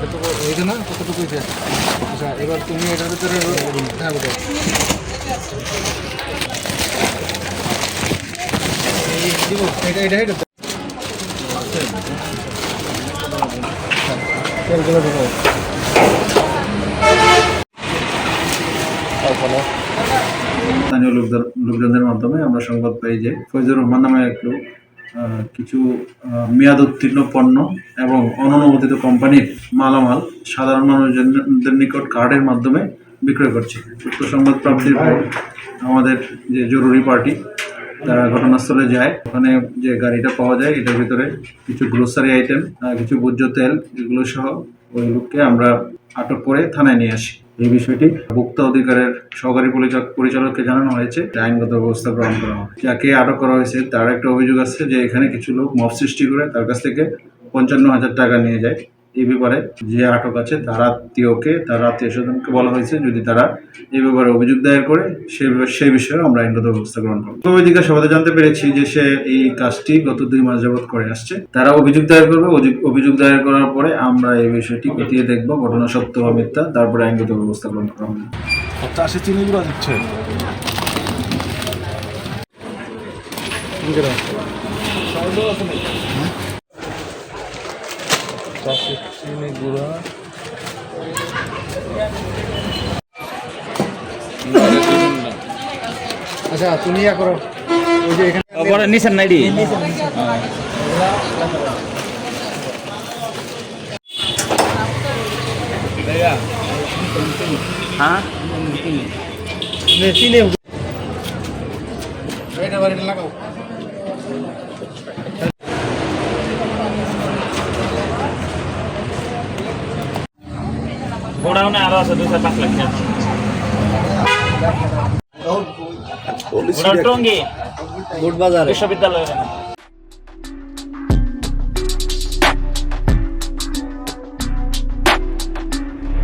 এতটুকু এই না কতটুকু হয়েছে? আচ্ছা এবার তুমি এটার ভিতরে হ্যাঁ বলো দিব এটা এটা এটা তেলগুলো দেবো স্থানীয় লোকজনদের মাধ্যমে আমরা সংবাদ পাই যে ফৈজুর রহমান নামে এক লোক কিছু মেয়াদ উত্তীর্ণ পণ্য এবং অননুমোদিত কোম্পানির মালামাল সাধারণ মানুষজনদের নিকট কার্ডের মাধ্যমে বিক্রয় করছে। উক্ত সংবাদ প্রাপ্তির পর আমাদের যে জরুরি পার্টি তারা ঘটনাস্থলে যায়। ওখানে যে গাড়িটা পাওয়া যায় এটার ভিতরে কিছু গ্রোসারি আইটেম, কিছু ভোজ্য তেল, এগুলো সহ ওই লোককে আমরা আটক করে থানায় নিয়ে আসি। এই বিষয়টি ভোক্তা অধিকারের সহকারী পরিচালককে জানানো হয়েছে, আইনগত ব্যবস্থা গ্রহণ করা হবে। যাকে আটক করা হয়েছে তার একটা অভিযোগ আছে যে এখানে কিছু লোক মব সৃষ্টি করে তার কাছ থেকে 55,000 টাকা নিয়ে যায়। এই ব্যাপারে যে আটক আছে তার আত্মীয় স্বজনকে বলা হয়েছে যদি তারা এই ব্যাপারে অভিযোগ দায়ের করে সেই বিষয়ে আমরা আইনগত ব্যবস্থা গ্রহণ করব। জিজ্ঞাসাবাদে জানতে পেরেছি যে সে এই কাজটি গত 2 মাস যাবৎ করে আসছে। তারা অভিযোগ দায়ের করবে, অভিযোগ দায়ের করার পরে আমরা এই বিষয়টি খতিয়ে দেখব, ঘটনা সত্য বা মিথ্যা, তারপরে আইনগত ব্যবস্থা গ্রহণ করা হবে। চাষি চিনিগুলো দিচ্ছে চিনি গুঁড়া আচ্ছা তুমি ইয়া করো ওই যে এখানে নিছেন নাইডি হ্যাঁ চিনে এটা বাড়ি লাগাও গোডাউনে আরো আছে 2-5 লাখ টাকা টঙ্গী বুট বাজার বিশ্ববিদ্যালয়ের